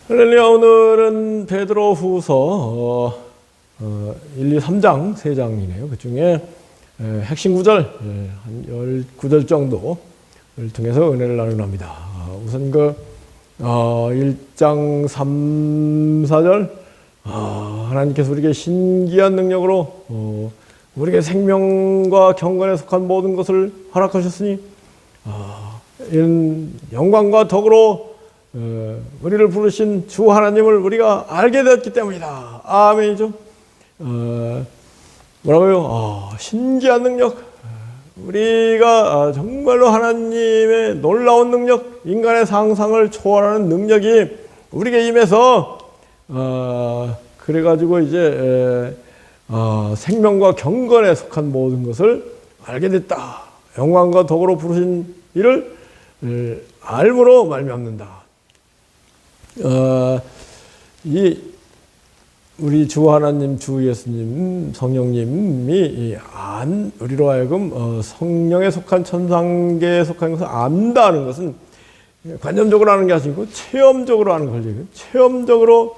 할렐루야. 오늘은 베드로후서 1, 2, 3장 3장이네요. 그 중에 핵심 구절 한 19절 정도를 통해서 은혜를 나누랍니다. 우선 그 1장 3, 4절 하나님께서 우리에게 신기한 능력으로 우리에게 생명과 경건에 속한 모든 것을 허락하셨으니 이런 영광과 덕으로 우리를 부르신 주 하나님을 우리가 알게 되었기 때문이다. 아멘이죠. 뭐라고요? 신기한 능력. 우리가 정말로 하나님의 놀라운 능력, 인간의 상상을 초월하는 능력이 우리에게 임해서 그래가지고 이제 생명과 경건에 속한 모든 것을 알게 됐다. 영광과 덕으로 부르신 이를 알므로 말미암는다. 우리 주 하나님, 주 예수님, 성령님이 우리로 하여금 성령에 속한 천상계에 속한 것을 안다는 것은 관념적으로 하는 게 아니고 체험적으로 하는 권리예요. 체험적으로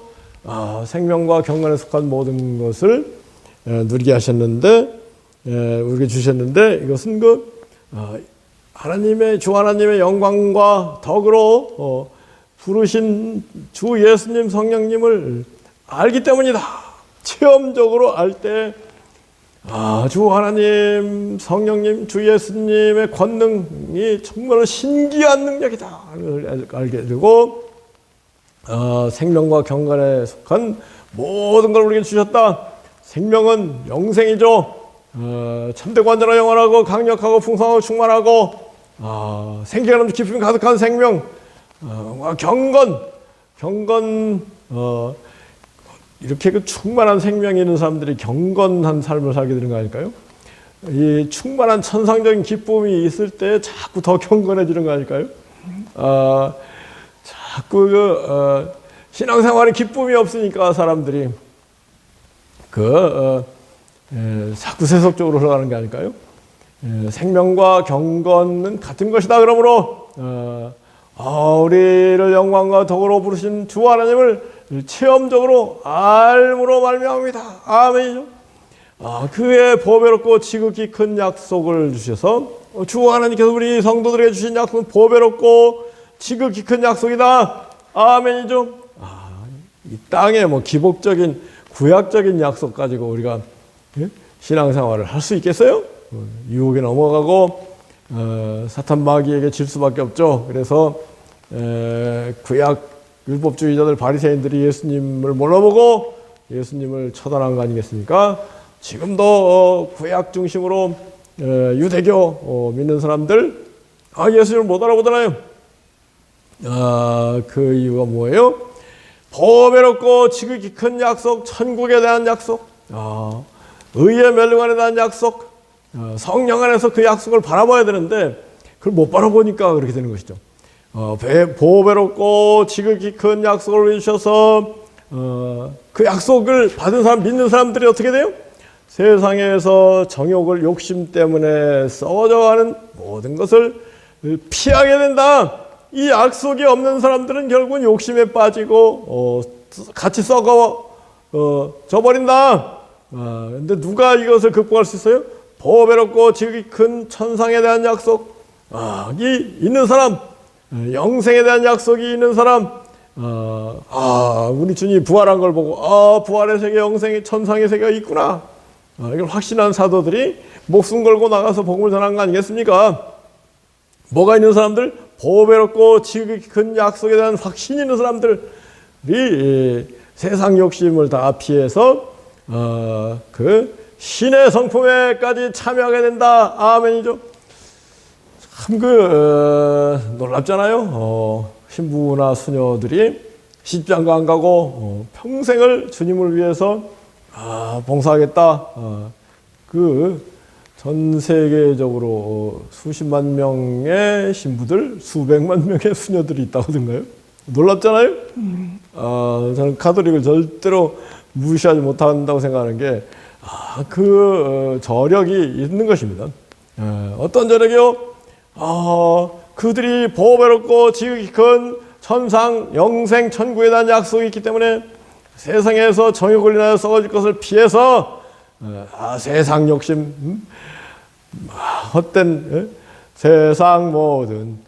생명과 경건에 속한 모든 것을 누리게 하셨는데, 우리에게 주셨는데, 이것은 하나님의, 주 하나님의 영광과 덕으로 부르신 주 예수님, 성령님을 알기 때문이다. 체험적으로 알 때, 주 하나님, 성령님, 주 예수님의 권능이 정말로 신기한 능력이다. 알게 되고, 생명과 경건에 속한 모든 걸 우리에게 주셨다. 생명은 영생이죠. 참되고 완전하고 영원하고 강력하고 풍성하고 충만하고, 생기가 넘치 기쁨이 가득한 생명, 경건, 이렇게 충만한 생명이 있는 사람들이 경건한 삶을 살게 되는 거 아닐까요? 이 충만한 천상적인 기쁨이 있을 때 자꾸 더 경건해지는 거 아닐까요? 자꾸 신앙생활에 기쁨이 없으니까 사람들이 자꾸 세속적으로 흘러가는 게 아닐까요? 생명과 경건은 같은 것이다. 그러므로 우리를 영광과 덕으로 부르신 주 하나님을 체험적으로 알므로 말미암니다. 아멘이죠. 그의 보배롭고 지극히 큰 약속을 주셔서 주 하나님께서 우리 성도들에게 주신 약속은 보배롭고 지극히 큰 약속이다. 아멘이죠. 이 땅에 기복적인 구약적인 약속 가지고 우리가 신앙생활을 할 수 있겠어요? 유혹에 넘어가고 사탄 마귀에게 질 수밖에 없죠. 그래서 구약 율법주의자들 바리새인들이 예수님을 몰라보고 예수님을 처단한 거 아니겠습니까? 지금도 구약 중심으로 유대교 믿는 사람들 예수님을 못 알아보잖아요. 그 이유가 뭐예요? 보배롭고 지극히 큰 약속, 천국에 대한 약속, 의의 멸류관에 대한 약속, 성령 안에서 그 약속을 바라봐야 되는데 그걸 못 바라보니까 그렇게 되는 것이죠. 보배롭고 지극히 큰 약속을 주셔서 그 약속을 받은 사람, 믿는 사람들이 어떻게 돼요? 세상에서 정욕을 욕심 때문에 썩어져가는 모든 것을 피하게 된다. 이 약속이 없는 사람들은 결국은 욕심에 빠지고 같이 썩어 져버린다. 근데 누가 이것을 극복할 수 있어요? 보배롭고 지극히 큰 천상에 대한 약속이 있는 사람, 영생에 대한 약속이 있는 사람, 우리 주님이 부활한 걸 보고 부활의 세계, 영생의 천상의 세계가 있구나. 이걸 확신한 사도들이 목숨 걸고 나가서 복음을 전한 거 아니겠습니까? 뭐가 있는 사람들? 보배롭고 지극히 큰 약속에 대한 확신이 있는 사람들이 세상 욕심을 다 피해서 그 신의 성품에까지 참여하게 된다. 아멘이죠. 참 놀랍잖아요. 신부나 수녀들이 시집장가 안 가고 평생을 주님을 위해서 봉사하겠다. 전 세계적으로 수십만 명의 신부들, 수백만 명의 수녀들이 있다고 하던가요? 놀랍잖아요? 저는 가톨릭을 절대로 무시하지 못한다고 생각하는 게 저력이 있는 것입니다. 어떤 저력이요? 그들이 보배롭고 지극히 큰 천상, 영생, 천국에 대한 약속이 있기 때문에 세상에서 정욕을 인하여 썩어질 것을 피해서 세상 욕심, 헛된 세상 모든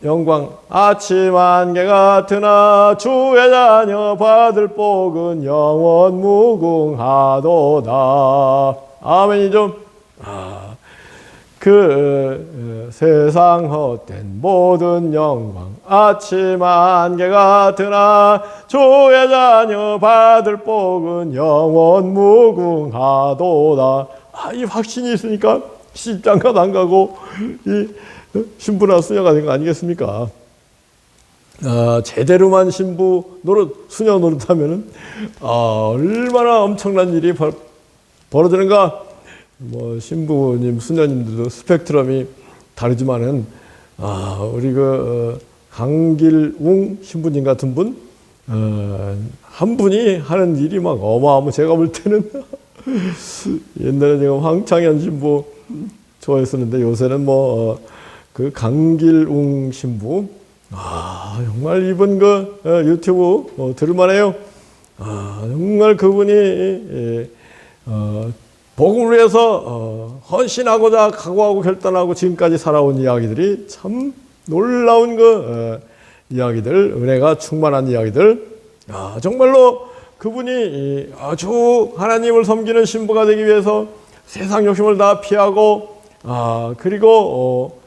영광 아침 안개 같으나 주의 자녀 받을 복은 영원 무궁하도다. 아멘이죠. 그 세상 헛된 모든 영광 아침 안개 같으나 주의 자녀 받을 복은 영원 무궁하도다. 이 확신이 있으니까 시집장가 안 가고 이 신부나 수녀가 된 거 아니겠습니까? 제대로만 신부 노릇, 수녀 노릇하면은 얼마나 엄청난 일이 벌어지는가. 뭐 신부님, 수녀님들도 스펙트럼이 다르지만은 우리 강길웅 신부님 같은 분, 한 분이 하는 일이 막 어마어마. 제가 볼 때는 옛날에 제가 황창현 신부 좋아했었는데 요새는 그 강길웅 신부, 정말 이분 유튜브 들을만해요. 정말 그분이 복음을 위해서 헌신하고자 각오하고 결단하고 지금까지 살아온 이야기들이 참 놀라운 이야기들, 은혜가 충만한 이야기들. 정말로 그분이 아주 하나님을 섬기는 신부가 되기 위해서 세상 욕심을 다 피하고 그리고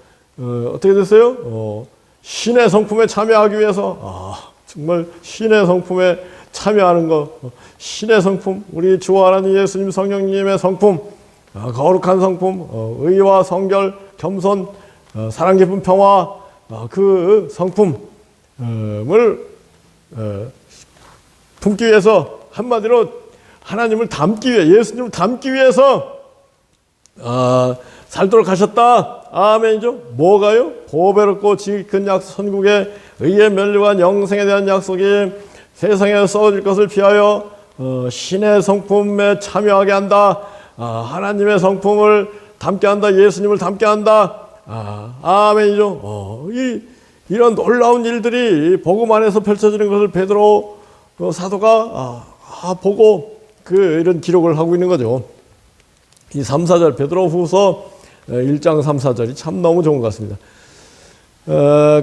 어떻게 됐어요? 신의 성품에 참여하기 위해서 정말 신의 성품에 참여하는 것, 신의 성품, 우리 주 하나님 예수님 성령님의 성품, 거룩한 성품, 의와 성결, 겸손, 사랑 깊은 평화, 그 성품을 품기 위해서, 한마디로 하나님을 닮기 위해, 예수님을 닮기 위해서 살도록 하셨다. 아멘이죠. 뭐가요? 보배롭고 지극히 큰 약속, 천국의 의의 면류관 영생에 대한 약속이 세상에 썩어질 것을 피하여 신의 성품에 참여하게 한다. 하나님의 성품을 담게 한다. 예수님을 담게 한다. 아멘이죠. 이런 놀라운 일들이 복음 안에서 펼쳐지는 것을 베드로 사도가 보고 이런 기록을 하고 있는 거죠. 이 3, 4절 베드로 후서 1장 3, 4절이 참 너무 좋은 것 같습니다.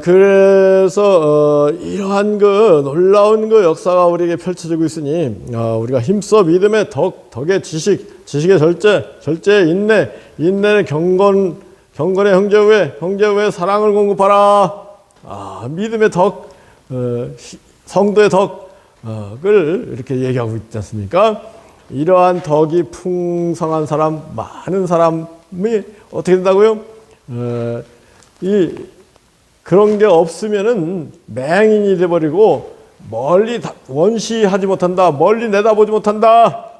그래서 이러한 놀라운 역사가 우리에게 펼쳐지고 있으니 우리가 힘써 믿음의 덕의 지식의 절제의 인내, 인내는 경건의 형제 후에 사랑을 공급하라. 믿음의 덕, 성도의 덕을 이렇게 얘기하고 있지 않습니까? 이러한 덕이 풍성한 사람, 많은 사람이 어떻게 된다고요? 그런 게 없으면은 맹인이 돼버리고 멀리 원시하지 못한다. 멀리 내다보지 못한다.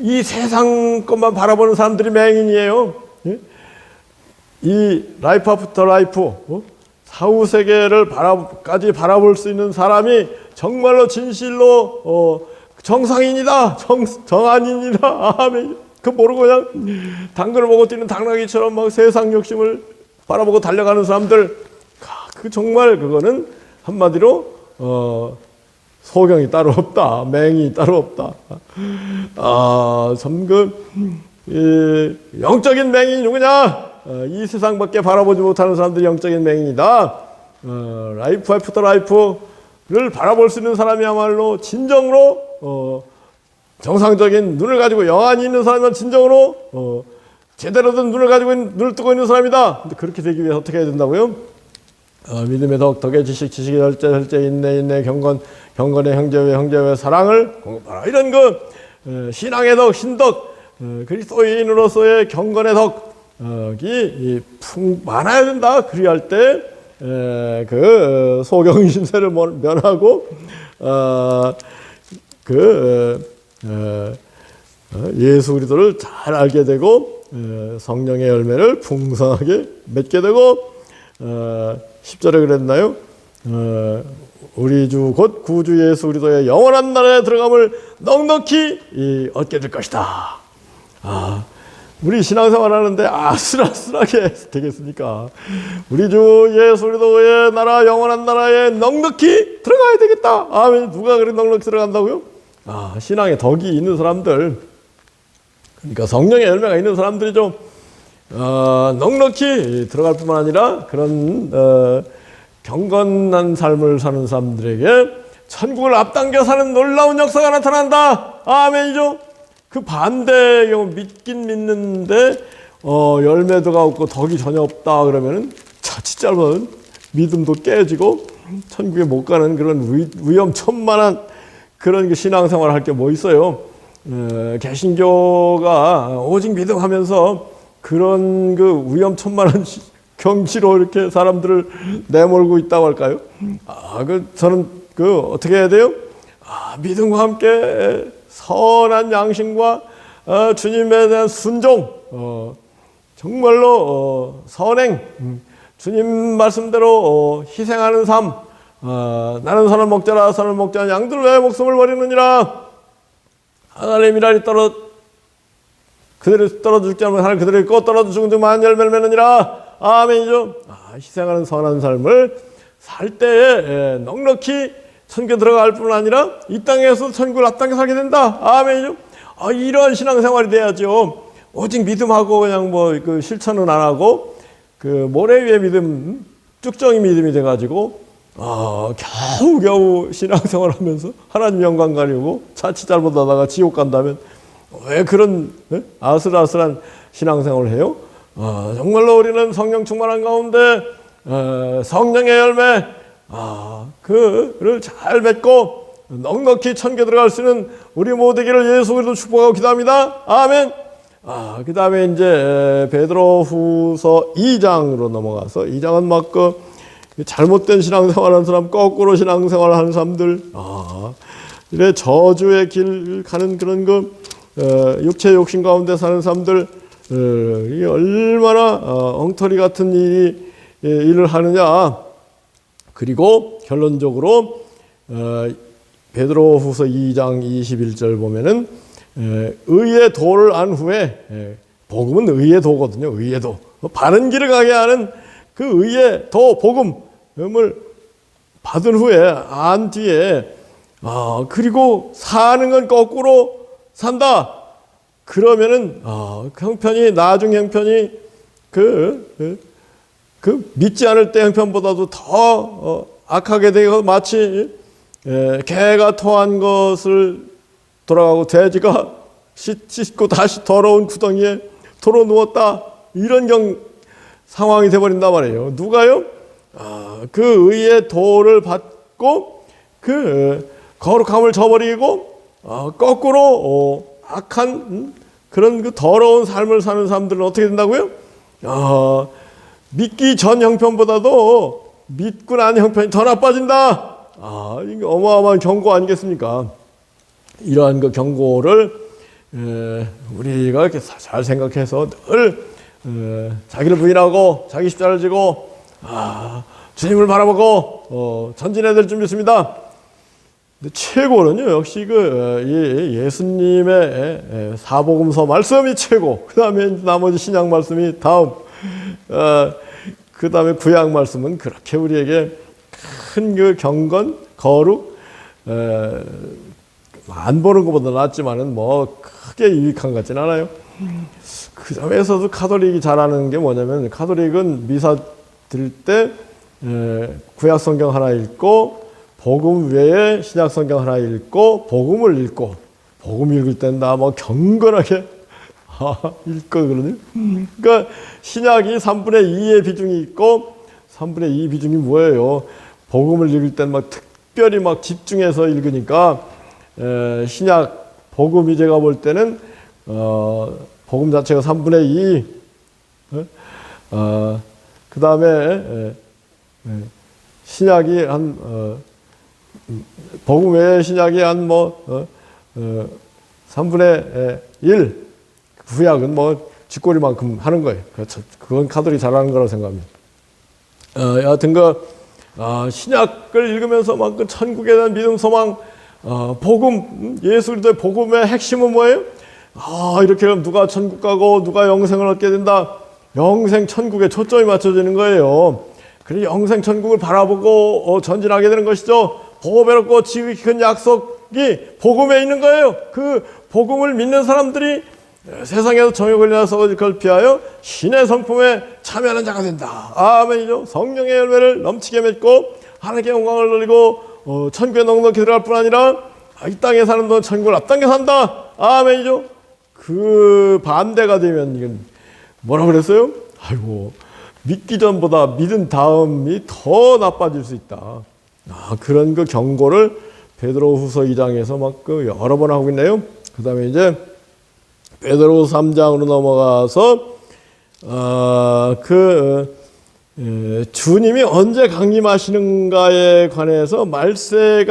이 세상 것만 바라보는 사람들이 맹인이에요. 이 라이프 아프터 라이프, 사후 세계를 까지 바라볼 수 있는 사람이 정말로 진실로 정상인이다, 정안인이다. 아멘. 그 모르고 그냥 당근을 보고 뛰는 당나귀처럼 막 세상 욕심을 바라보고 달려가는 사람들, 정말 그거는 한마디로 소경이 따로 없다, 맹이 따로 없다. 참 영적인 맹인이 누구냐? 이 세상밖에 바라보지 못하는 사람들이 영적인 맹인이다. 라이프 애프터 라이프를 바라볼 수 있는 사람이야말로 진정으로 정상적인 눈을 가지고 영안이 있는 사람은 진정으로 제대로 된 눈을 가지고 눈을 뜨고 있는 사람이다. 근데 그렇게 되기 위해 어떻게 해야 된다고요? 믿음의 덕의 지식의 절제, 인내, 경건의 형제의 사랑을 공급하라. 이런 신앙의 덕, 신덕, 그리스도인으로서의 경건의 덕이 많아야 된다. 그리할 때 소경 신세를 면하고 예수 그리스도를 잘 알게 되고 성령의 열매를 풍성하게 맺게 되고 10절에 그랬나요? 우리 주 곧 구주 예수 그리스도의 영원한 나라에 들어감을 넉넉히 얻게 될 것이다. 우리 신앙생활 하는데 아슬아슬하게 되겠습니까? 우리 주 예수 그리스도의 나라, 영원한 나라에 넉넉히 들어가야 되겠다. 아멘. 누가 그래 넉넉히 들어간다고요? 신앙에 덕이 있는 사람들, 그러니까 성령의 열매가 있는 사람들이 좀 넉넉히 들어갈 뿐만 아니라 그런 경건한 삶을 사는 사람들에게 천국을 앞당겨 사는 놀라운 역사가 나타난다. 아멘이죠. 그 반대의 경우 믿긴 믿는데 열매도가 없고 덕이 전혀 없다 그러면은 자칫 잘못은 믿음도 깨지고 천국에 못 가는 그런 위험천만한 그런 신앙생활을 할 게 뭐 있어요. 개신교가 오직 믿음하면서 그런 그 위험천만한 경지로 이렇게 사람들을 내몰고 있다고 할까요? 저는 어떻게 해야 돼요? 믿음과 함께 선한 양심과 주님에 대한 순종, 정말로 선행, 주님 말씀대로 희생하는 삶, 나는 선을 먹자라 선을 먹자 양들 왜 목숨을 버리느니라. 하나님 일하리 그들이 떨어져 죽지 않으면 하나님 그들이 꼭 떨어져 죽은 중 많은 열매를 맺느니라. 아멘이죠. 희생하는 선한 삶을 살 때에 넉넉히 천국에 들어갈 뿐 아니라 이 땅에서 천국을 앞당겨 살게 된다. 아멘이죠. 이러한 신앙생활이 돼야죠. 오직 믿음하고 그냥 실천은 안 하고 모래 위에 믿음, 쭉정이 믿음이 돼가지고 겨우겨우 신앙생활하면서 하나님 영광 가려고 자칫 잘못하다가 지옥 간다면 왜 그런 아슬아슬한 신앙생활을 해요? 정말로 우리는 성령 충만한 가운데 성령의 열매 그를 잘 맺고 넉넉히 천국에 들어갈 수 있는 우리 모두기를 예수 그리스도 축복하고 기도합니다. 아멘. 그 다음에 이제 베드로후서 2장으로 넘어가서 2장은 막 잘못된 신앙생활하는 사람, 거꾸로 신앙생활하는 사람들, 이래 저주의 길 가는 그런 육체 욕심 가운데 사는 사람들, 이게 얼마나 엉터리 같은 일을 하느냐. 그리고 결론적으로 베드로후서 2장 21절 보면은 의의 도를 안 후에, 복음은 의의 도거든요. 의의 도, 바른 길을 가게 하는 그 의의 도 복음을 받은 후에 안 뒤에 그리고 사는 건 거꾸로 산다. 그러면은 형편이 나중 형편이 그 믿지 않을 때 형편보다도 더 악하게 되고 마치 개가 토한 것을 돌아가고 돼지가 씻고 다시 더러운 구덩이에 도로 누웠다. 이런 상황이 돼버린단 말이에요. 누가요? 그 의의 도를 받고 그 거룩함을 저버리고 거꾸로 악한 그런 그 더러운 삶을 사는 사람들은 어떻게 된다고요? 믿기 전 형편보다도 믿고 난 형편이 더 나빠진다. 이게 어마어마한 경고 아니겠습니까? 이러한 그 경고를 우리가 이렇게 잘 생각해서 늘 자기를 부인하고 자기 십자가를 지고 주님을 바라보고 전진해야 될 줄 믿습니다. 근데 최고는요 역시 예수님의 사복음서 말씀이 최고. 그 다음에 나머지 신약 말씀이 다음. 그 다음에 구약 말씀은 그렇게 우리에게 큰 그 경건, 거룩, 안 보는 것보다 낫지만은 뭐 크게 유익한 것 같진 않아요. 그 점에서도 카톨릭이 잘하는 게 뭐냐면, 카톨릭은 미사 드릴 때 구약 성경 하나 읽고 복음 외에 신약 성경 하나 읽고 복음을 읽고, 복음 읽을 땐 다 뭐 경건하게 읽거든요. 그러니까 신약이 3분의 2의 비중이 있고 3분의 2 비중이 뭐예요? 복음을 읽을 땐 막 특별히 막 집중해서 읽으니까 신약 복음이 제가 볼 때는 복음 자체가 3분의 2, 그 다음에 신약이 한 복음 외에 신약이 한 뭐 3분의 1, 구약은 뭐 쥐꼬리만큼 하는 거예요. 그렇죠. 그건 카톨릭이 잘하는 거라고 생각합니다. 여하튼 신약을 읽으면서 막 그 천국에 대한 믿음, 소망, 복음, 예수 그리스도의 복음의 핵심은 뭐예요? 이렇게 하면 누가 천국 가고 누가 영생을 얻게 된다. 영생 천국에 초점이 맞춰지는 거예요. 그래서 영생 천국을 바라보고 전진하게 되는 것이죠. 보배롭고 지극히 큰 약속이 복음에 있는 거예요. 그 복음을 믿는 사람들이 세상에서 정욕을 인하여 그걸 피하여 신의 성품에 참여하는 자가 된다. 아멘이죠. 성령의 열매를 넘치게 맺고 하나님께 영광을 돌리고 천국에 넉넉히 들어갈 뿐 아니라 이 땅에 사는 동안 천국을 앞당겨 산다. 아멘이죠. 그 반대가 되면 이건 뭐라 그랬어요? 아이고, 믿기 전보다 믿은 다음이 더 나빠질 수 있다. 그런 그 경고를 베드로후서 2장에서 막 그 여러 번 하고 있네요. 그 다음에 이제 베드로후서 3장으로 넘어가서 주님이 언제 강림하시는가에 관해서 말세에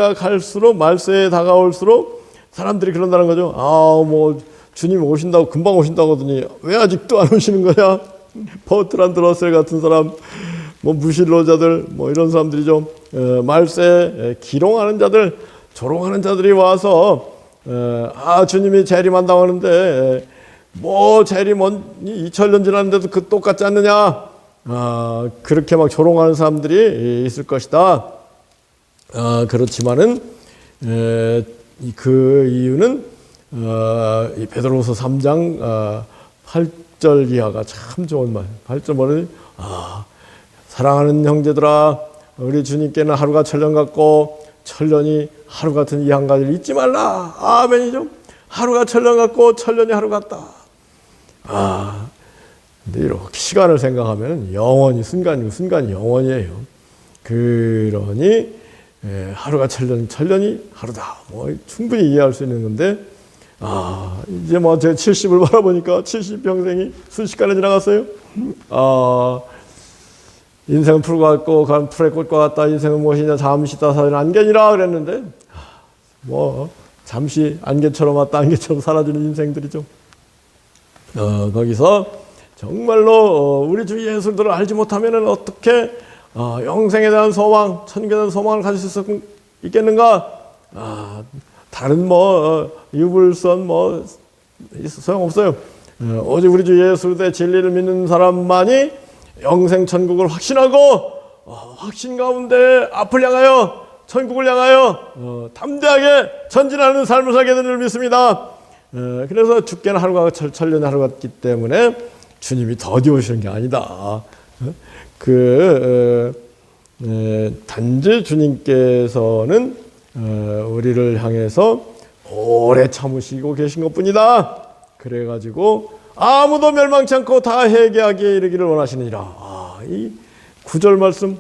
다가올수록 사람들이 그런다는 거죠. 뭐 주님 오신다고 금방 오신다고 하더니 왜 아직도 안 오시는 거야? 버트란드 러셀 같은 사람, 뭐 무신론자들, 뭐 이런 사람들이죠. 말세 기롱하는 자들, 조롱하는 자들이 와서 주님이 재림한다고 하는데 뭐 재림 2000년 지났는데도 그 똑같지 않느냐? 그렇게 막 조롱하는 사람들이 있을 것이다. 그렇지만은 그 이유는 이 베드로후서 3장 8절 이하가 참 좋은 말. 8절 뭐니? 사랑하는 형제들아, 우리 주님께는 하루가 천년 같고 천년이 하루 같은 이 한 가지를 잊지 말라. 아멘이죠. 하루가 천년 같고 천년이 하루 같다. 근데 이렇게 시간을 생각하면 영원히 순간이 영원이에요. 그러니 하루가 천년, 천년이 하루다. 뭐 충분히 이해할 수 있는 건데 이제 뭐 제 70을 바라보니까 70평생이 순식간에 지나갔어요. 인생은 풀과 같고 풀의 꽃과 같다. 인생은 무엇이냐 잠시 따사는 안개니라 그랬는데 뭐 잠시 안개처럼 왔다 안개처럼 사라지는 인생들이죠. 거기서 정말로 우리 주 예수들을 알지 못하면은 어떻게 영생에 대한 소망, 천국에 대한 소망을 가질 수 있겠는가? 다른 유불선 소용없어요. 오직 우리 주 예수의 진리를 믿는 사람만이 영생 천국을 확신하고 확신 가운데 앞을 향하여 천국을 향하여 담대하게 전진하는 삶을 살게 되는 줄 믿습니다. 그래서 죽게는 하루가 천년의 하루 같기 때문에 주님이 더디 오시는 게 아니다. 단지 주님께서는 우리를 향해서 오래 참으시고 계신 것뿐이다. 그래가지고 아무도 멸망치 않고 다 회개하기에 이르기를 원하시느니라. 이 9절 말씀.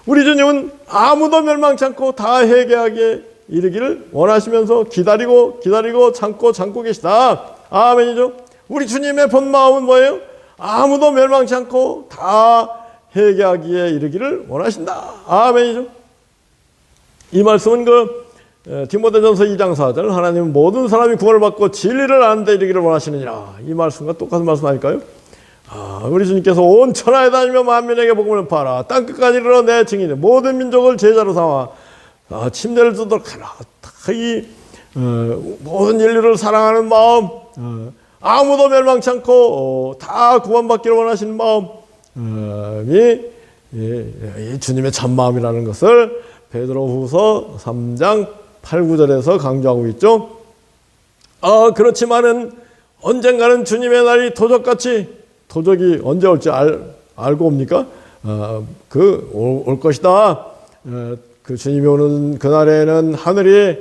우리 주님은 아무도 멸망치 않고 다 회개하기에 이르기를 원하시면서 기다리고 참고 계시다. 아멘이죠. 우리 주님의 본 마음은 뭐예요? 아무도 멸망치 않고 다 회개하기에 이르기를 원하신다. 아멘이죠. 이 말씀은 디모데전서 2장 4절 하나님은 모든 사람이 구원을 받고 진리를 아는 데 이르기를 원하시느니라. 이 말씀과 똑같은 말씀 아닐까요? 우리 주님께서 온 천하에 다니며 만민에게 복음을 전파하라. 땅끝까지 이르러 내 증인이 모든 민족을 제자로 삼아 침례를 주도록 하라. 이 모든 인류를 사랑하는 마음, 아무도 멸망치 않고 다 구원받기를 원하시는 마음이 이 주님의 참마음이라는 것을 베드로후서 3장 8, 9절에서 강조하고 있죠. 그렇지만은 언젠가는 주님의 날이 도적이 언제 올지 알고 옵니까? 올 것이다. 그 주님이 오는 그날에는 하늘이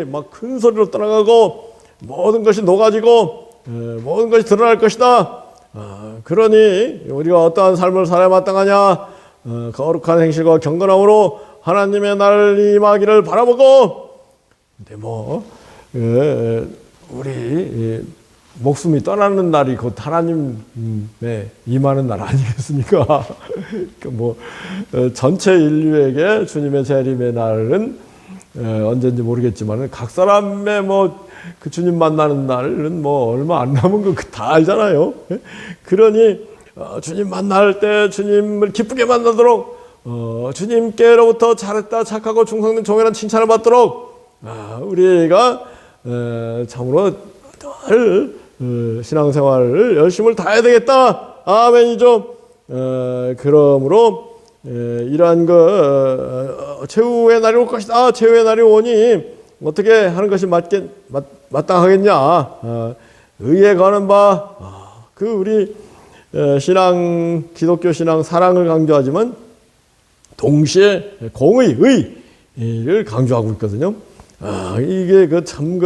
막 큰 소리로 떠나가고 모든 것이 녹아지고 모든 것이 드러날 것이다. 그러니 우리가 어떠한 삶을 살아야 마땅하냐? 거룩한 행실과 경건함으로 하나님의 날이 임하기를 바라보고. 근데 우리 목숨이 떠나는 날이 곧 하나님의 임하는 날 아니겠습니까? 전체 인류에게 주님의 재림의 날은 언제인지 모르겠지만 각 사람의 그 주님 만나는 날은 얼마 안 남은 거 다 알잖아요. 그러니 주님 만날 때 주님을 기쁘게 만나도록 주님께로부터 잘했다 착하고 충성된 종이라는 칭찬을 받도록 우리가 참으로 늘 신앙생활을 열심을 다해야 되겠다. 아멘이죠. 그러므로 이러한 최후의 날이 올 것이다. 최후의 날이 오니 어떻게 하는 것이 마땅하겠냐. 의에 관한 바 우리 신앙, 기독교 신앙 사랑을 강조하지만 동시에 공의, 의를 강조하고 있거든요. 이게 참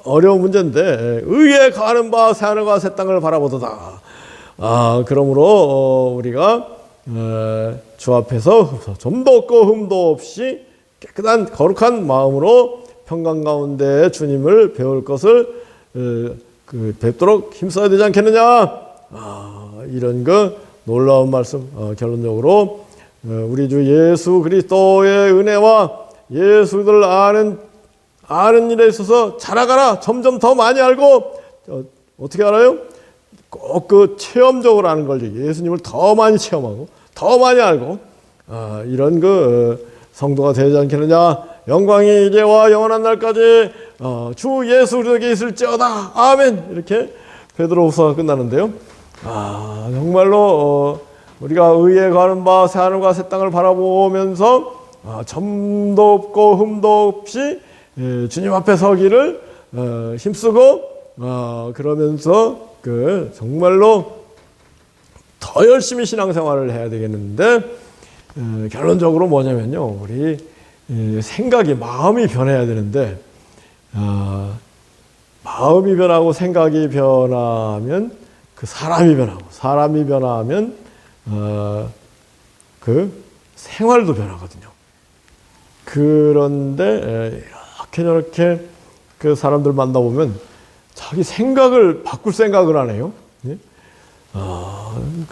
어려운 문제인데, 의에 가는 바 새하늘과 새 땅을 바라보도다. 그러므로 우리가 주 앞에서 점도 없고 흠도 없이 깨끗한 거룩한 마음으로 평강 가운데 주님을 배울 것을 뵙도록 힘써야 되지 않겠느냐. 이런 놀라운 말씀. 결론적으로 우리 주 예수 그리스도의 은혜와 예수를 아는 일에 있어서 자라가라. 점점 더 많이 알고, 어떻게 알아요? 꼭 체험적으로 아는 걸지. 예수님을 더 많이 체험하고 더 많이 알고, 이런 성도가 되지 않겠느냐. 영광이 이제와 영원한 날까지 주 예수 그리스도께 있을지어다. 아멘. 이렇게 베드로후서가 끝나는데요. 정말로 우리가 의에 가는 바 새하늘과 새 땅을 바라보면서 점도 없고 흠도 없이 주님 앞에 서기를 힘쓰고, 그러면서 정말로 더 열심히 신앙생활을 해야 되겠는데, 결론적으로 뭐냐면요, 우리 생각이, 마음이 변해야 되는데, 마음이 변하고 생각이 변하면 사람이 변하고, 사람이 변하면 생활도 변하거든요. 그런데 이렇게 저렇게 사람들 만나보면 자기 생각을 바꿀 생각을 안 해요.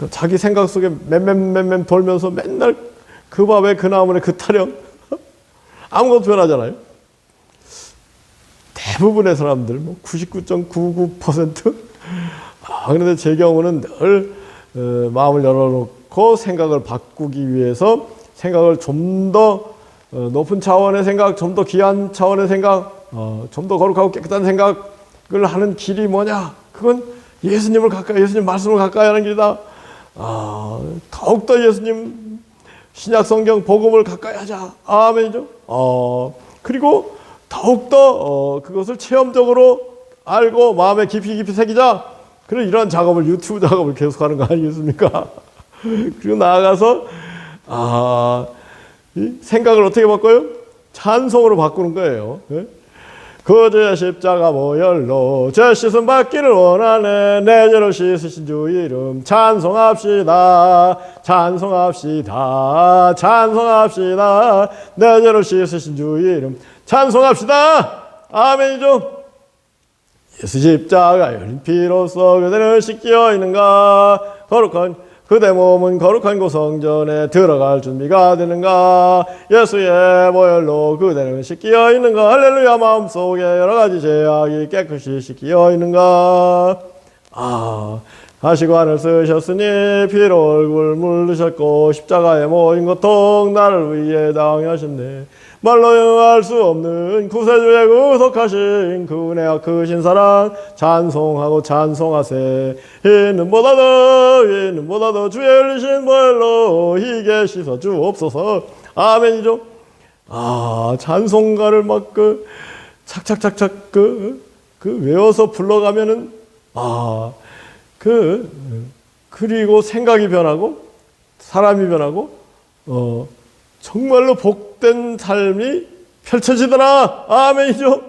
자기 생각 속에 맴맴 돌면서 맨날 그 밥에 그 나물에 그 타령 아무것도 변하잖아요. 대부분의 사람들 99.99%. 그런데 제 경우는 늘 마음을 열어놓고 생각을 바꾸기 위해서 생각을 좀 더 높은 차원의 생각, 좀 더 귀한 차원의 생각, 좀 더 거룩하고 깨끗한 생각을 하는 길이 뭐냐? 그건 예수님 말씀을 가까이 하는 길이다. 더욱더 예수님 신약 성경 복음을 가까이 하자. 아멘이죠. 그리고 더욱더 그것을 체험적으로 알고 마음에 깊이 새기자. 그런 이런 작업을, 유튜브 작업을 계속하는 거 아니겠습니까? 그리고 나아가서 이 생각을 어떻게 바꿔요? 찬송으로 바꾸는 거예요. 그저 십자가 모혈로 제 씻음 받기를 원하네. 내 죄를 씻으신 주 이름 찬송합시다. 찬송합시다. 찬송합시다. 내 죄를 씻으신 주 이름 찬송합시다. 아멘이죠. 예수 십자가 열린 피로써 그대를 씻겨 있는가. 거룩한 그대 몸은 거룩한 고성전에 들어갈 준비가 되는가. 예수의 보혈로 그대는 씻겨 있는가. 할렐루야. 마음속에 여러 가지 죄악이 깨끗이 씻겨 있는가. 가시관을 쓰셨으니 피로 얼굴 물르셨고 십자가에 모인 고통 나를 위해 당하셨네. 말로 영할 수 없는 구세주의 구속하신 그 은혜와 크신 사랑 찬송하고 찬송하세. 이는보다도 주의 흘리신 보혈로 희게 씻어 주옵소서. 아멘이죠. 찬송가를 막 착착착착 외워서 불러가면은 그리고 생각이 변하고 사람이 변하고 정말로 복된 삶이 펼쳐지더라. 아멘이죠.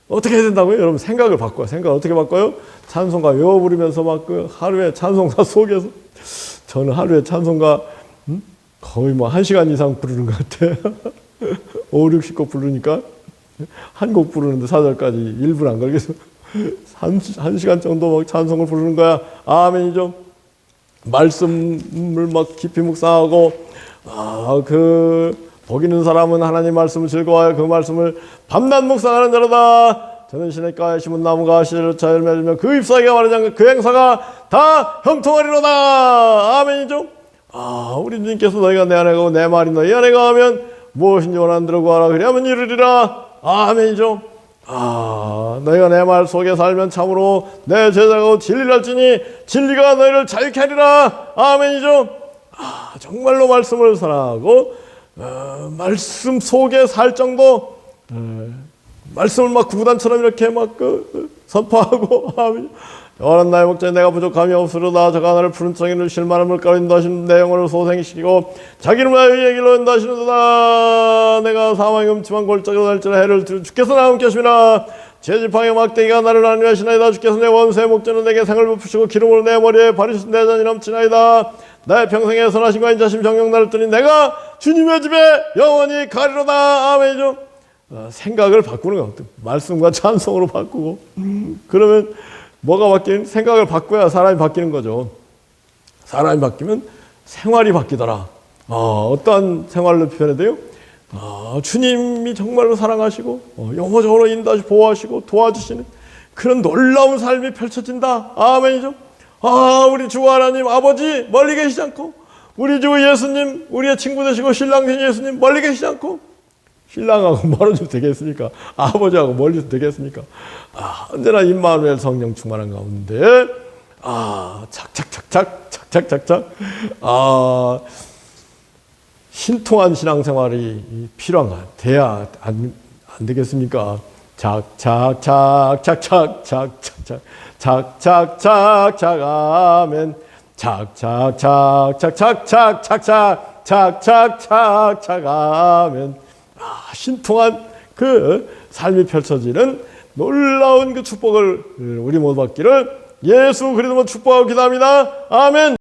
어떻게 해야 된다고요? 여러분 생각을 바꿔요. 생각을 어떻게 바꿔요? 찬송가 외워 부르면서 막 하루에 찬송가 속에서, 저는 하루에 찬송가 거의 1시간 이상 부르는 것 같아요. 5, 60곡 부르니까 한 곡 부르는데 4절까지 1분 안 걸려서 1시간 정도 막 찬송을 부르는 거야. 아멘이죠. 말씀을 막 깊이 묵상하고, 복 있는 사람은 하나님 말씀을 즐거워하여 그 말씀을 밤낮 묵상하는 자로다. 저는 시냇가에 심은 나무가 씨를 차 열매들며 그 잎사귀가 마르지 않고 그 행사가 다 형통하리로다. 아멘이죠. 우리 주님께서 너희가 내 안에 가고 내 말이 너희 안에 가면 무엇인지 원하는 대로 구하라 그리하면 이루리라. 아멘이죠. 너희가 내 말 속에 살면 참으로 내 제자고 진리랄지니 진리가 너희를 자유케 하리라. 아멘이죠. 정말로 말씀을 사랑하고 말씀 속에 살 정도, 말씀을 막 구구단처럼 이렇게 막 선포하고 영원한 나의 목자에 내가 부족함이 없으로다. 저가 나를 푸른 청이를 실만한 물가로 인도하시는 내 영혼을 소생시키고 자기를 위하여 의의 길로 인도하시는도다. 내가 사망의 음침한 골짜기로 날지라 해를 주께서 나와 함께 하시니라. 제 지팡이 막대기가 나를 안위하시나이다. 주께서 내 원수의 목전은 내게 상을 베푸시고 기름으로 내 머리에 바르신 내 잔이 넘치나이다. 나의 평생에 선하심과 인자심 정녕 나를 뜨니 내가 주님의 집에 영원히 가리로다. 아멘이죠. 생각을 바꾸는 거, 말씀과 찬송으로 바꾸고, 그러면 뭐가 바뀌는? 생각을 바꿔야 사람이 바뀌는 거죠. 사람이 바뀌면 생활이 바뀌더라. 어떠한 생활로 표현해야 돼요? 주님이 정말로 사랑하시고 영호적으로 인도하시고 보호하시고 도와주시는 그런 놀라운 삶이 펼쳐진다. 아멘이죠. 우리 주 하나님 아버지 멀리 계시지 않고, 우리 주 예수님 우리의 친구 되시고 신랑 되신 예수님 멀리 계시지 않고, 신랑하고 멀어져도 되겠습니까? 아버지하고 멀리도 되겠습니까? 언제나 임마누엘 성령 충만한 가운데 착착착착 신통한 신앙생활이 필요한가? 돼야 안 되겠습니까? 착착착착착착착착착착착 아멘. 착착착착착착착착착착 아멘. 신통한 그 삶이 펼쳐지는 놀라운 그 축복을 우리 모두 받기를 예수 그리스도로 축복하고 기도합니다. 아멘.